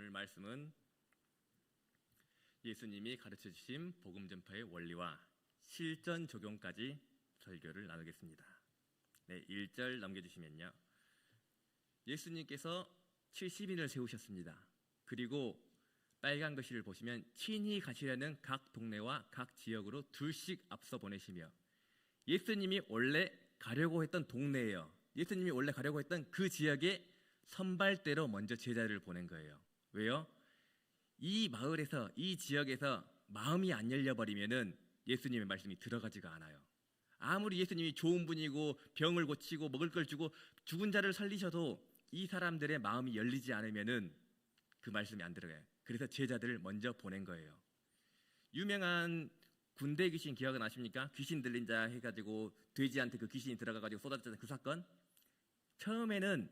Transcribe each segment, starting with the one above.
오늘 말씀은 예수님이 가르쳐 주신 복음 전파의 원리와 실전 적용까지 설교를 나누겠습니다. 네, 1절 넘겨주시면요. 예수님께서 70인을 세우셨습니다. 그리고 빨간 글씨를 보시면 친히 가시려는 각 동네와 각 지역으로 둘씩 앞서 보내시며, 예수님이 원래 가려고 했던 동네예요. 예수님이 원래 가려고 했던 그 지역에 선발대로 먼저 제자를 보낸 거예요. 왜요? 이 마을에서, 이 지역에서 마음이 안 열려버리면은 예수님의 말씀이 들어가지가 않아요. 아무리 예수님이 좋은 분이고 병을 고치고 먹을 걸 주고 죽은 자를 살리셔도 이 사람들의 마음이 열리지 않으면은 그 말씀이 안 들어가요. 그래서 제자들을 먼저 보낸 거예요. 유명한 군대 귀신 기억은 아십니까? 귀신 들린 자 해가지고 돼지한테 그 귀신이 들어가가지고 쏟아졌던 그 사건. 처음에는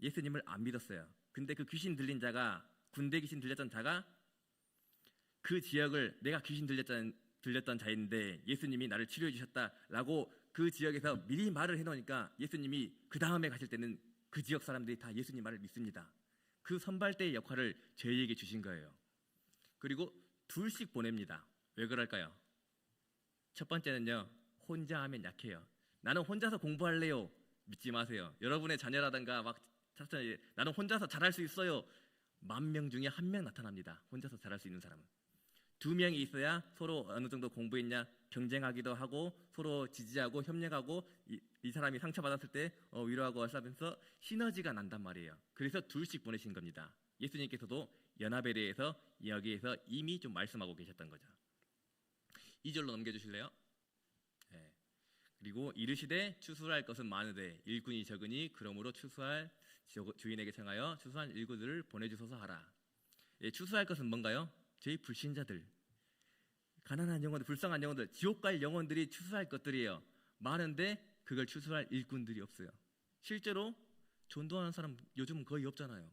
예수님을 안 믿었어요. 근데 그 귀신 들린 자가, 군대 귀신 들렸던 자가 그 지역을, 내가 귀신 들렸던 자인데 예수님이 나를 치료해 주셨다라고 그 지역에서 미리 말을 해놓으니까 예수님이 그 다음에 가실 때는 그 지역 사람들이 다 예수님 말을 믿습니다. 그 선발대의 역할을 저희에게 주신 거예요. 그리고 둘씩 보냅니다. 왜 그럴까요? 첫 번째는요, 혼자 하면 약해요. 나는 혼자서 공부할래요. 믿지 마세요. 여러분의 자녀라든가 막 나는 혼자서 잘할 수 있어요. 10,000명 중에 1명 나타납니다. 혼자서 잘할 수 있는 사람은. 2명이 있어야 서로 어느 정도 공부했냐 경쟁하기도 하고 서로 지지하고 협력하고 이 사람이 상처받았을 때 위로하고 하면서 시너지가 난단 말이에요. 그래서 둘씩 보내신 겁니다. 예수님께서도 연합에 대해서 여기에서 이미 좀 말씀하고 계셨던 거죠. 2절로 넘겨주실래요? 네. 그리고 이르시되 추수할 것은 많으되 일꾼이 적으니 그러므로 추수할 주인에게 청하여 추수한 일꾼들을 보내주소서 하라. 예, 추수할 것은 뭔가요? 저희 불신자들, 가난한 영혼들, 불쌍한 영혼들, 지옥 갈 영혼들이 추수할 것들이에요. 많은데 그걸 추수할 일꾼들이 없어요. 실제로 전도하는 사람 요즘 거의 없잖아요.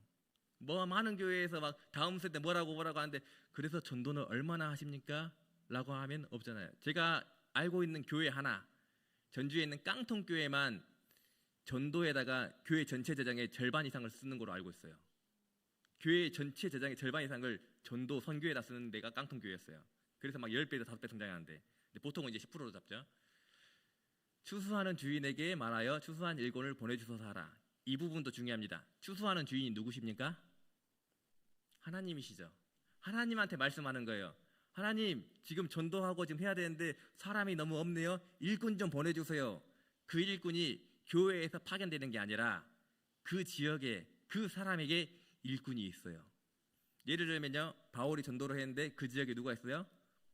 뭐 많은 교회에서 막 다음 세대 뭐라고 하는데 그래서 전도는 얼마나 하십니까? 라고 하면 없잖아요. 제가 알고 있는 교회 하나, 전주에 있는 깡통교회만 전도에다가 교회 전체 재정의 절반 이상을 쓰는 걸로 알고 있어요. 교회 전체 재정의 절반 이상을 전도 선교에다 쓰는 데가 깡통교회였어요. 그래서 막 10배에서 5배 성장하는데 보통은 이제 10%로 잡죠. 추수하는 주인에게 말하여 추수한 일꾼을 보내주소서 하라. 이 부분도 중요합니다. 추수하는 주인이 누구십니까? 하나님이시죠. 하나님한테 말씀하는 거예요. 하나님, 지금 전도하고 지금 해야 되는데 사람이 너무 없네요. 일꾼 좀 보내주세요. 그 일꾼이 교회에서 파견되는 게 아니라 그 지역에, 그 사람에게 일꾼이 있어요. 예를 들면요, 바울이 전도를 했는데 그 지역에 누가 있어요?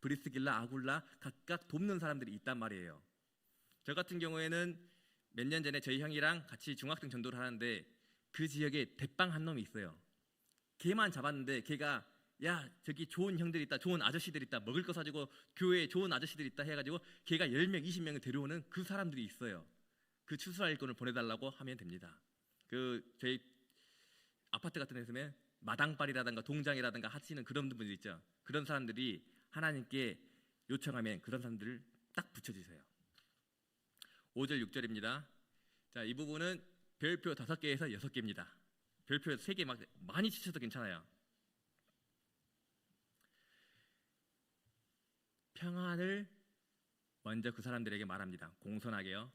브리스길라, 아굴라 각각 돕는 사람들이 있단 말이에요. 저 같은 경우에는 몇 년 전에 저희 형이랑 같이 중학생 전도를 하는데 그 지역에 대빵 한 놈이 있어요. 걔만 잡았는데 걔가 야, 저기 좋은 형들 있다, 좋은 아저씨들 있다, 먹을 거 사주고 교회에 좋은 아저씨들 있다 해가지고 걔가 10명, 20명을 데려오는 그 사람들이 있어요. 그 추수할 일꾼을 보내달라고 하면 됩니다. 그 저희 아파트 같은 데서 면 마당발이라든가 동장이라든가 하시는 그런 분들 있죠. 그런 사람들이 하나님께 요청하면 그런 사람들을 딱 붙여주세요. 5절 6절입니다. 자, 이 부분은 별표 5개에서 6개입니다. 별표 3개 막 많이 치셔도 괜찮아요. 평안을 먼저 그 사람들에게 말합니다. 공손하게요.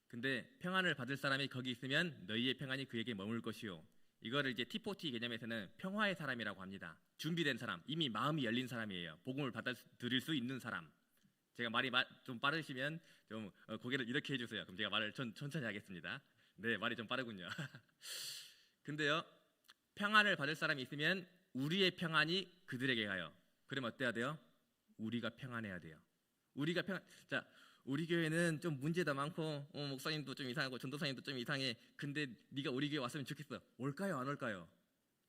근데 평안을 받을 사람이 거기 있으면 너희의 평안이 그에게 머물 것이요. 이거를 이제 T40 개념에서는 평화의 사람이라고 합니다. 준비된 사람, 이미 마음이 열린 사람이에요. 복음을 받아들일 수 있는 사람. 제가 말이 좀 빠르시면 좀 고개를 이렇게 해주세요. 그럼 제가 말을 천천히 하겠습니다. 네, 말이 좀 빠르군요. 근데요, 평안을 받을 사람이 있으면 우리의 평안이 그들에게 가요. 그러면 어때야 돼요? 우리가 평안해야 돼요. 자, 우리 교회는 좀 문제도 많고 목사님도 좀 이상하고 전도사님도 좀 이상해. 근데 네가 우리 교회 왔으면 좋겠어. 올까요? 안 올까요?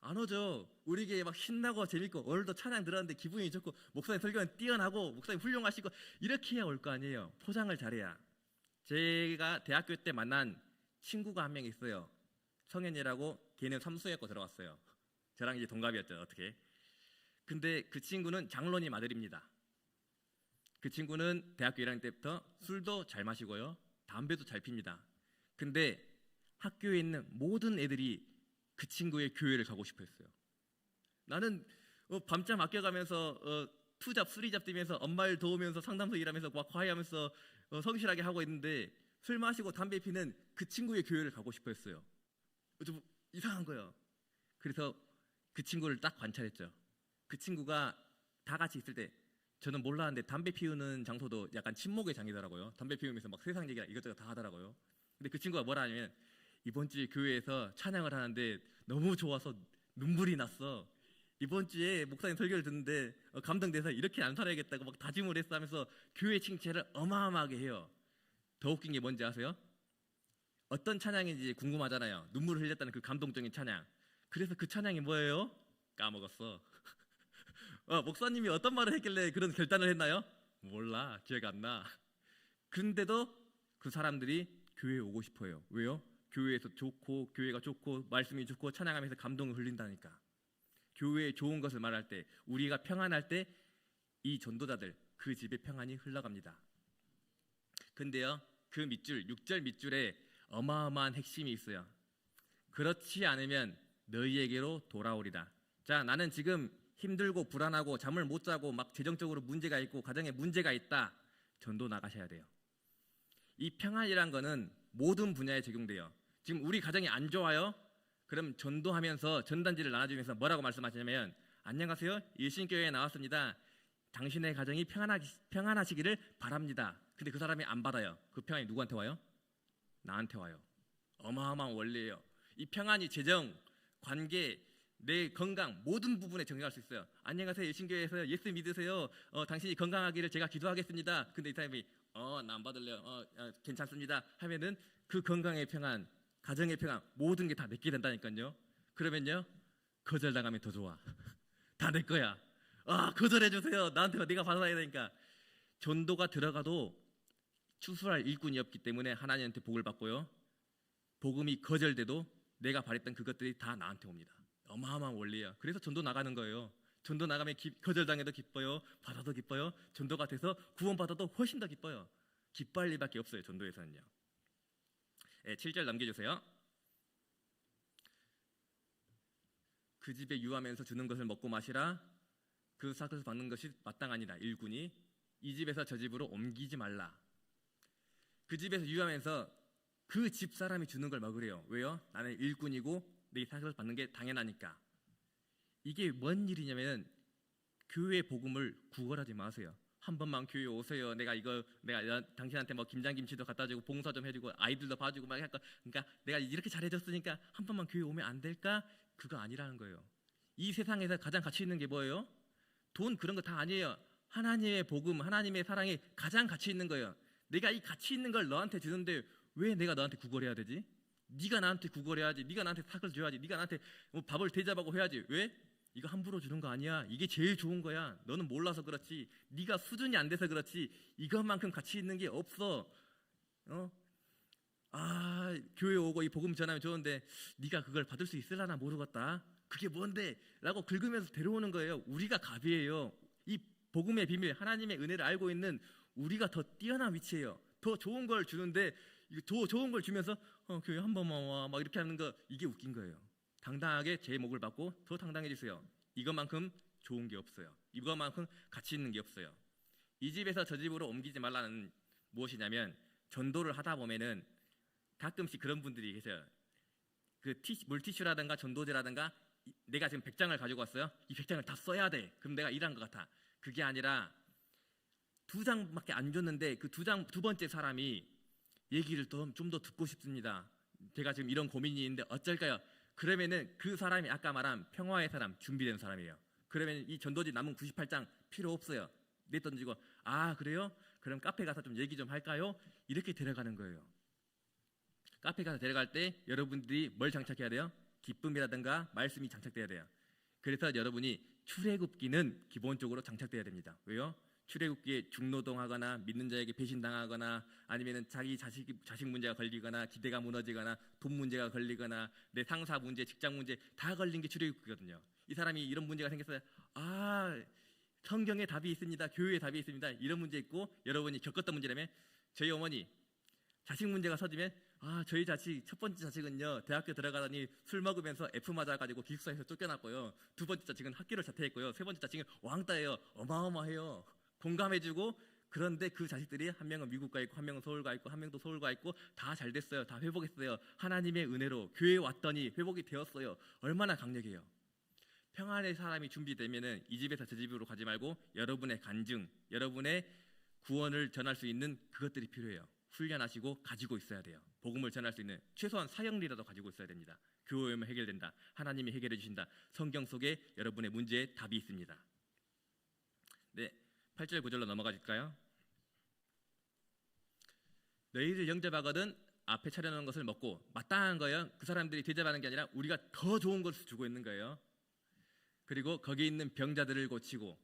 안 오죠. 우리 교회 막 신나고 재밌고 오늘도 찬양 들었는데 기분이 좋고 목사님 설교는 뛰어나고 목사님 훌륭하시고 이렇게 해야 올 거 아니에요. 포장을 잘해야. 제가 대학교 때 만난 친구가 한 명 있어요. 성현이라고. 걔는 삼수였고 들어왔어요. 저랑 이제 동갑이었죠. 어떻게. 근데 그 친구는 장로님 아들입니다. 그 친구는 대학교 1학년 때부터 술도 잘 마시고요, 담배도 잘 핍니다. 근데 학교에 있는 모든 애들이 그 친구의 교회를 가고 싶어 했어요. 나는 밤잠 아껴가면서 투잡, 쓰리잡 뛰면서 엄마 일 도우면서 상담소 일하면서 막 과외하면서 성실하게 하고 있는데 술 마시고 담배 피는 그 친구의 교회를 가고 싶어 했어요. 좀 이상한 거예요. 그래서 그 친구를 딱 관찰했죠. 그 친구가 다 같이 있을 때 저는 몰랐는데 담배 피우는 장소도 약간 친목의 장이더라고요. 담배 피우면서 막 세상 얘기 이것저것 다 하더라고요. 근데 그 친구가 뭐라 하냐면 이번 주에 교회에서 찬양을 하는데 너무 좋아서 눈물이 났어. 이번 주에 목사님 설교를 듣는데 감동돼서 이렇게 안 살아야겠다고 막 다짐을 했어 하면서 교회 칭찬을 어마어마하게 해요. 더 웃긴 게 뭔지 아세요? 어떤 찬양인지 궁금하잖아요. 눈물을 흘렸다는 그 감동적인 찬양. 그래서 그 찬양이 뭐예요? 까먹었어. 목사님이 어떤 말을 했길래 그런 결단을 했나요? 몰라, 기억 안 나. 근데도 그 사람들이 교회에 오고 싶어요. 왜요? 교회에서 좋고 교회가 좋고 말씀이 좋고 찬양하면서 감동을 흘린다니까. 교회에 좋은 것을 말할 때 우리가 평안할 때 이 전도자들 그 집에 평안이 흘러갑니다. 근데요 그 밑줄 6절 밑줄에 어마어마한 핵심이 있어요. 그렇지 않으면 너희에게로 돌아오리라. 자, 나는 지금 힘들고 불안하고 잠을 못 자고 막 재정적으로 문제가 있고 가정에 문제가 있다. 전도 나가셔야 돼요. 이 평안이란 거는 모든 분야에 적용돼요. 지금 우리 가정이 안 좋아요? 그럼 전도하면서 전단지를 나눠주면서 뭐라고 말씀하시냐면 안녕하세요. 일신교회에 나왔습니다. 당신의 가정이 평안하시기를 바랍니다. 근데 그 사람이 안 받아요. 그 평안이 누구한테 와요? 나한테 와요. 어마어마한 원리예요. 이 평안이 재정, 관계, 내 건강 모든 부분에 적용할 수 있어요. 안녕하세요. 일신교회에서 예수 믿으세요. 당신이 건강하기를 제가 기도하겠습니다. 근데 이 사람이 나 안 받을래요. 괜찮습니다. 하면은 그 건강의 평안, 가정의 평안 모든 게 다 내게 된다니까요. 그러면요 거절당하면 더 좋아. 다 내 거야. 거절해 주세요. 나한테 내가 받아야 되니까. 전도가 들어가도 추수할 일꾼이 없기 때문에 하나님한테 복을 받고요. 복음이 거절돼도 내가 바랬던 그것들이 다 나한테 옵니다. 어마어마한 원리야. 그래서 전도 나가는 거예요. 전도 나가면 거절당해도 기뻐요. 받아도 기뻐요. 전도가 돼서 구원받아도 훨씬 더 기뻐요. 기뻐할 일밖에 없어요. 전도에서는요. 7절 넘겨주세요. 그 집에 유하면서 주는 것을 먹고 마시라. 그 삭을 받는 것이 마땅하니라. 일꾼이 이 집에서 저 집으로 옮기지 말라. 그 집에서 유하면서 그 집 사람이 주는 걸 먹으래요. 왜요? 나는 일꾼이고 내 삭을 받는 게 당연하니까. 이게 뭔 일이냐면 교회 복음을 구걸하지 마세요. 한 번만 교회 오세요. 내가 당신한테 뭐 김장김치도 갖다 주고 봉사 좀 해주고 아이들도 봐주고 막 할까. 그러니까 내가 이렇게 잘해줬으니까 한 번만 교회 오면 안 될까? 그거 아니라는 거예요. 이 세상에서 가장 가치 있는 게 뭐예요? 돈 그런 거 다 아니에요. 하나님의 복음, 하나님의 사랑이 가장 가치 있는 거예요. 내가 이 가치 있는 걸 너한테 주는데 왜 내가 너한테 구걸해야 되지? 네가 나한테 구걸해야지. 네가 나한테 삭을 줘야지. 네가 나한테 밥을 대접하고 해야지. 왜? 이거 함부로 주는 거 아니야. 이게 제일 좋은 거야. 너는 몰라서 그렇지. 네가 수준이 안 돼서 그렇지. 이것만큼 가치 있는 게 없어. 교회 오고 이 복음 전하면 좋은데 네가 그걸 받을 수 있으려나 모르겠다. 그게 뭔데? 라고 긁으면서 데려오는 거예요. 우리가 갑이에요. 이 복음의 비밀, 하나님의 은혜를 알고 있는 우리가 더 뛰어난 위치예요. 더 좋은 걸 주는데 더 좋은 걸 주면서 교회 한 번만 와 막 이렇게 하는 거 이게 웃긴 거예요. 당당하게 제 목을 받고 더 당당해지세요. 이것만큼 좋은 게 없어요. 이것만큼 가치 있는 게 없어요. 이 집에서 저 집으로 옮기지 말라는 무엇이냐면 전도를 하다 보면은 가끔씩 그런 분들이 계세요. 그 물티슈라든가 전도제라든가 내가 지금 100장을 가지고 왔어요. 이 100장을 다 써야 돼. 그럼 내가 일한 것 같아. 그게 아니라 2장밖에 안 줬는데 그 두 번째 사람이 얘기를 좀 더 듣고 싶습니다. 제가 지금 이런 고민이 있는데 어쩔까요? 그러면은 그 사람이 아까 말한 평화의 사람, 준비된 사람이에요. 그러면 이 전도지 남은 98장 필요 없어요. 내던지고 그래요? 그럼 카페 가서 좀 얘기 좀 할까요? 이렇게 데려가는 거예요. 카페 가서 데려갈 때 여러분들이 뭘 장착해야 돼요? 기쁨이라든가 말씀이 장착돼야 돼요. 그래서 여러분이 출애굽기는 기본적으로 장착돼야 됩니다. 왜요? 출애굽기에 중노동하거나 믿는 자에게 배신당하거나 아니면 자기 자식 문제가 걸리거나 기대가 무너지거나 돈 문제가 걸리거나 내 상사 문제, 직장 문제 다 걸린 게 출애굽기거든요. 이 사람이 이런 문제가 생겼어요. 성경에 답이 있습니다. 교회에 답이 있습니다. 이런 문제 있고 여러분이 겪었던 문제라면 저희 어머니 자식 문제가 터지면 저희 자식 첫 번째 자식은요 대학교 들어가더니 술 먹으면서 F 맞아가지고 기숙사에서 쫓겨났고요. 두 번째 자식은 학교를 자퇴했고요. 세 번째 자식은 왕따예요. 어마어마해요. 공감해주고 그런데 그 자식들이 한 명은 미국 가 있고 한 명은 서울 가 있고 한 명도 서울 가 있고 다 잘 됐어요. 다 회복했어요. 하나님의 은혜로 교회에 왔더니 회복이 되었어요. 얼마나 강력해요. 평안의 사람이 준비되면은 이 집에서 저 집으로 가지 말고 여러분의 간증, 여러분의 구원을 전할 수 있는 그것들이 필요해요. 훈련하시고 가지고 있어야 돼요. 복음을 전할 수 있는 최소한 사형리라도 가지고 있어야 됩니다. 교회 오면 해결된다. 하나님이 해결해 주신다. 성경 속에 여러분의 문제에 답이 있습니다. 네, 8절 9절로 넘어가실까요? 너희를 영접하거든 앞에 차려놓은 것을 먹고 마땅한 거예요. 그 사람들이 대접하는 게 아니라 우리가 더 좋은 것을 주고 있는 거예요. 그리고 거기 있는 병자들을 고치고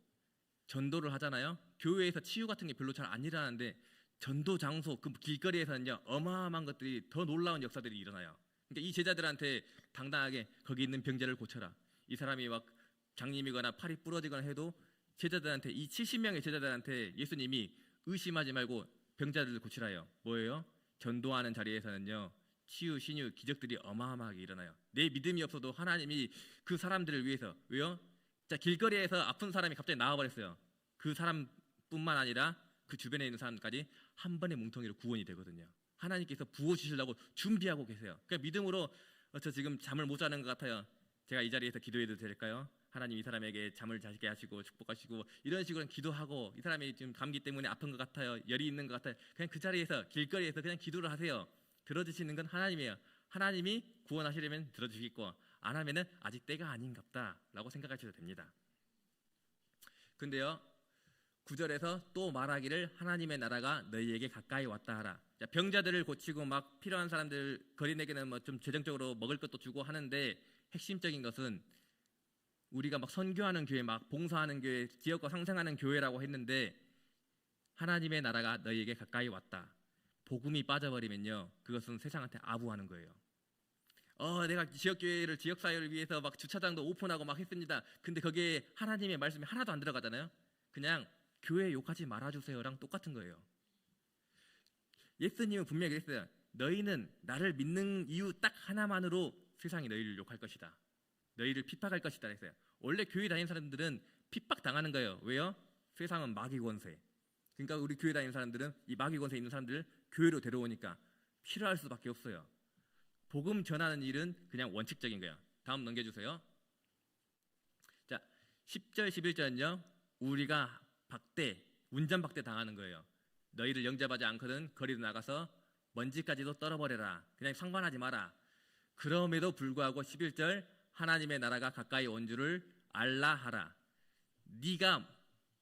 전도를 하잖아요. 교회에서 치유 같은 게 별로 잘 안 일어나는데 전도 장소 그 길거리에서는요 어마어마한 것들이 더 놀라운 역사들이 일어나요. 그러니까 이 제자들한테 당당하게 거기 있는 병자를 고쳐라. 이 사람이 막 장님이거나 팔이 부러지거나 해도 제자들한테 이 70명의 제자들한테 예수님이 의심하지 말고 병자들을 고치라요. 뭐예요? 전도하는 자리에서는요 치유, 신유, 기적들이 어마어마하게 일어나요. 내 믿음이 없어도 하나님이 그 사람들을 위해서 왜요? 자 길거리에서 아픈 사람이 갑자기 나와버렸어요. 그 사람뿐만 아니라 그 주변에 있는 사람까지 한 번의 뭉텅이로 구원이 되거든요. 하나님께서 부어주시려고 준비하고 계세요. 그러니까 믿음으로 저 지금 잠을 못 자는 것 같아요. 제가 이 자리에서 기도해도 될까요? 하나님 이 사람에게 잠을 자게 하시고 축복하시고 이런 식으로 기도하고 이 사람이 지금 감기 때문에 아픈 것 같아요. 열이 있는 것 같아요. 그냥 그 자리에서 길거리에서 그냥 기도를 하세요. 들어주시는 건 하나님이에요. 하나님이 구원하시려면 들어주시겠고 안 하면은 아직 때가 아닌갑다라고 생각하셔도 됩니다. 근데요 9절에서 또 말하기를 하나님의 나라가 너희에게 가까이 왔다 하라. 자, 병자들을 고치고 막 필요한 사람들 거린에게는 뭐 좀 재정적으로 먹을 것도 주고 하는데 핵심적인 것은 우리가 막 선교하는 교회, 막 봉사하는 교회, 지역과 상생하는 교회라고 했는데 하나님의 나라가 너희에게 가까이 왔다. 복음이 빠져버리면요 그것은 세상한테 아부하는 거예요. 내가 지역교회를 지역사회를 위해서 막 주차장도 오픈하고 막 했습니다. 근데 거기에 하나님의 말씀이 하나도 안 들어가잖아요. 그냥 교회 욕하지 말아주세요랑 똑같은 거예요. 예수님은 분명히 그랬어요. 너희는 나를 믿는 이유 딱 하나만으로 세상이 너희를 욕할 것이다. 너희를 핍박할 것이다 했어요. 원래 교회 다니는 사람들은 핍박 당하는 거예요. 왜요? 세상은 마귀 권세. 그러니까 우리 교회 다니는 사람들은 이 마귀 권세 있는 사람들을 교회로 데려오니까 싫어할 수밖에 없어요. 복음 전하는 일은 그냥 원칙적인 거예요. 다음 넘겨주세요. 자, 10절 11절은요 우리가 운전박대 당하는 거예요. 너희를 영접하지 않거든 거리로 나가서 먼지까지도 떨어버려라. 그냥 상관하지 마라. 그럼에도 불구하고 11절 하나님의 나라가 가까이 온 줄을 알라 하라. 네가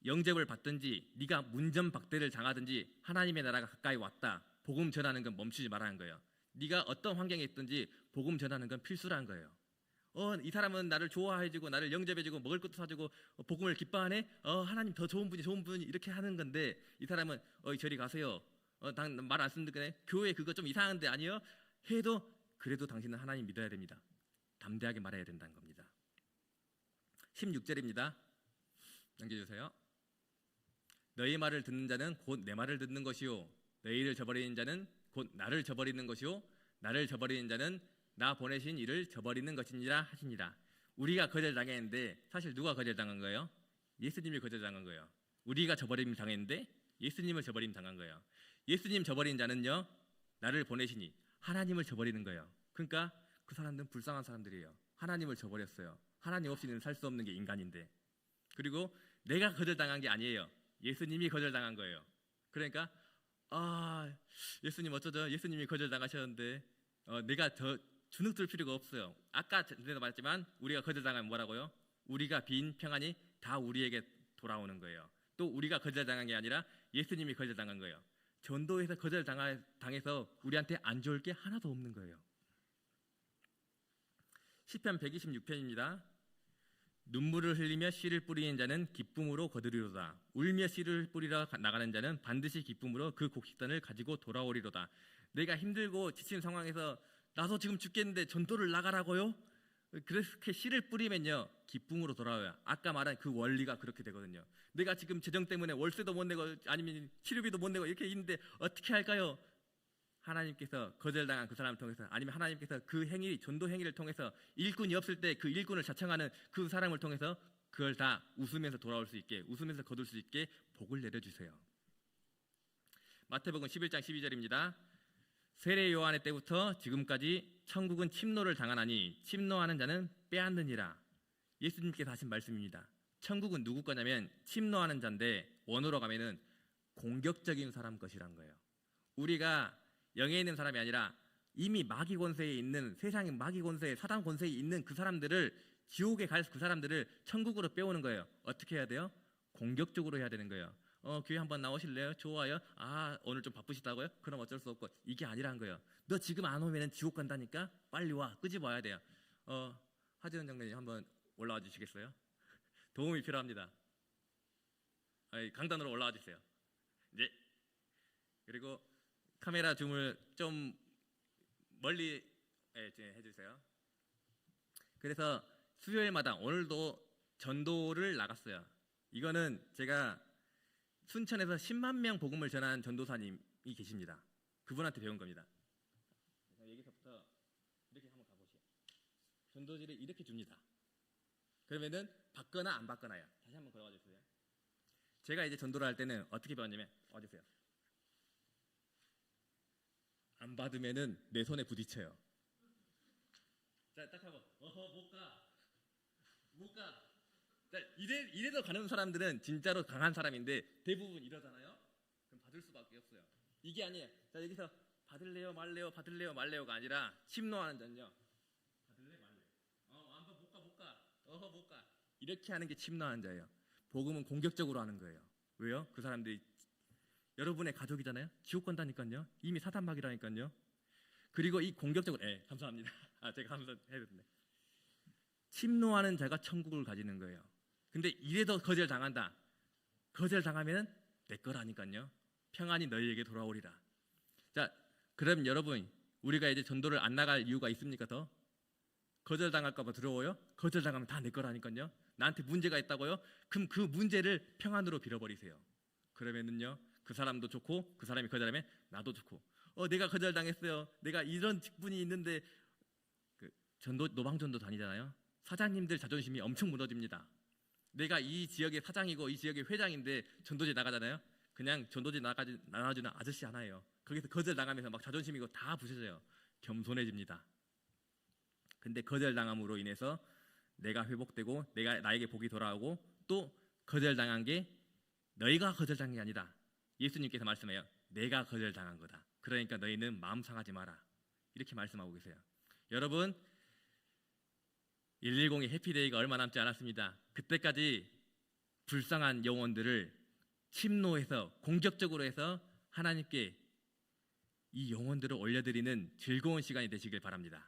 영접을 받든지 네가 문전박대를 당하든지 하나님의 나라가 가까이 왔다. 복음 전하는 건 멈추지 말라는 거예요. 네가 어떤 환경에 있든지 복음 전하는 건 필수라는 거예요. 이 사람은 나를 좋아해주고 나를 영접해주고 먹을 것도 사주고 복음을 기뻐하네. 하나님 더 좋은 분이 이렇게 하는 건데 이 사람은 저리 가세요. 말 안 듣네. 교회 그거 좀 이상한데 아니요. 해도 그래도 당신은 하나님 믿어야 됩니다. 담대하게 말해야 된다는 겁니다. 16절입니다. 넘겨주세요. 너희 말을 듣는 자는 곧 내 말을 듣는 것이요 너희를 저버리는 자는 곧 나를 저버리는 것이요 나를 저버리는 자는 나 보내신 이를 저버리는 것이니라 하시니라. 우리가 거절당했는데 사실 누가 거절당한 거예요? 예수님이 거절당한 거예요. 우리가 저버림 당했는데 예수님을 저버림 당한 거예요. 예수님 저버린 자는요 나를 보내시니 하나님을 저버리는 거예요. 그러니까 그 사람들은 불쌍한 사람들이에요. 하나님을 저버렸어요. 하나님 없이는 살 수 없는 게 인간인데. 그리고 내가 거절당한 게 아니에요. 예수님이 거절당한 거예요. 그러니까 예수님 어쩌죠? 예수님이 거절당하셨는데 내가 더 주눅들 필요가 없어요. 아까 전에도 말했지만 우리가 거절당하면 뭐라고요? 우리가 빈 평안이 다 우리에게 돌아오는 거예요. 또 우리가 거절당한 게 아니라 예수님이 거절당한 거예요. 전도에서 거절당해서 우리한테 안 좋을 게 하나도 없는 거예요. 시편 126편입니다. 눈물을 흘리며 씨를 뿌리는 자는 기쁨으로 거두리로다. 울며 씨를 뿌리러 나가는 자는 반드시 기쁨으로 그 곡식단을 가지고 돌아오리로다. 내가 힘들고 지친 상황에서 나도 지금 죽겠는데 전도를 나가라고요? 그렇게 씨를 뿌리면요 기쁨으로 돌아와요. 아까 말한 그 원리가 그렇게 되거든요. 내가 지금 재정 때문에 월세도 못 내고 아니면 치료비도 못 내고 이렇게 있는데 어떻게 할까요? 하나님께서 거절당한 그 사람을 통해서, 아니면 하나님께서 그 행위, 전도 행위를 통해서 일꾼이 없을 때 그 일꾼을 자청하는 그 사람을 통해서 그걸 다 웃으면서 돌아올 수 있게, 웃으면서 거둘 수 있게 복을 내려주세요. 마태복음 11장 12절입니다. 세례 요한의 때부터 지금까지 천국은 침노를 당하나니 침노하는 자는 빼앗느니라. 예수님께서 하신 말씀입니다. 천국은 누구 거냐면 침노하는 자인데, 원어로 가면은 공격적인 사람 것이란 거예요. 우리가 영에 있는 사람이 아니라 이미 마귀 권세에 있는, 세상의 마귀 권세에, 사단 권세에 있는 그 사람들을, 지옥에 갈 그 사람들을 천국으로 빼오는 거예요. 어떻게 해야 돼요? 공격적으로 해야 되는 거예요. 교회 한번 나오실래요? 좋아요. 오늘 좀 바쁘시다고요? 그럼 어쩔 수 없고. 이게 아니란 거예요. 너 지금 안 오면 지옥 간다니까 빨리 와. 끄집어 와야 돼요. 하지원 장로님 한번 올라와 주시겠어요? 도움이 필요합니다. 강단으로 올라와 주세요. 네. 그리고 카메라 줌을 좀 멀리 해주세요. 그래서 수요일마다, 오늘도 전도를 나갔어요. 이거는 제가 순천에서 10만 명 복음을 전한 전도사님이 계십니다. 그분한테 배운 겁니다. 여기서부터 이렇게 한번 가보시죠. 전도지를 이렇게 줍니다. 그러면은 받거나 안 받거나요. 다시 한번 걸어가 주세요. 제가 이제 전도를 할 때는 어떻게 배웠냐면, 와주세요. 안 받으면은 내 손에 부딪혀요. 자, 딱 하고, 못 가. 자, 이래서 가는 사람들은 진짜로 강한 사람인데 대부분 이러잖아요. 그럼 받을 수밖에 없어요. 이게 아니에요. 자, 여기서 받을래요, 말래요, 받을래요, 말래요가 아니라 침노하는 자는요. 받을래, 말래. 못 가. 이렇게 하는 게 침노하는 자예요. 복음은 공격적으로 하는 거예요. 왜요? 그 사람들이 여러분의 가족이잖아요. 지옥 간다니까요. 이미 사탄막이라니까요. 그리고 이 공격적으로, 감사합니다. 제가 감사해야 되네. 침노하는 자가 천국을 가지는 거예요. 근데 이래도 거절당한다. 거절당하면 내 거라니까요. 평안이 너희에게 돌아오리라. 자, 그럼 여러분, 우리가 이제 전도를 안 나갈 이유가 있습니까? 더 거절당할까 봐 두려워요? 거절당하면 다 내 거라니까요. 나한테 문제가 있다고요? 그럼 그 문제를 평안으로 빌어버리세요. 그러면은요, 그 사람도 좋고, 그 사람이 거절하면 나도 좋고. 내가 거절당했어요. 내가 이런 직분이 있는데, 전도, 노방전도 다니잖아요. 사장님들 자존심이 엄청 무너집니다. 내가 이 지역의 사장이고 이 지역의 회장인데 전도지 나가잖아요. 그냥 전도지 나가주는 아저씨 하나예요. 거기서 거절당하면서 막 자존심이고 다 부셔져요. 겸손해집니다. 근데 거절당함으로 인해서 내가 회복되고 나에게 복이 돌아오고, 또 거절당한 게 너희가 거절당한 게 아니다. 예수님께서 말씀해요. 내가 거절당한 거다. 그러니까 너희는 마음 상하지 마라. 이렇게 말씀하고 계세요. 여러분, 110의 해피데이가 얼마 남지 않았습니다. 그때까지 불쌍한 영혼들을 침노해서, 공격적으로 해서 하나님께 이 영혼들을 올려드리는 즐거운 시간이 되시길 바랍니다.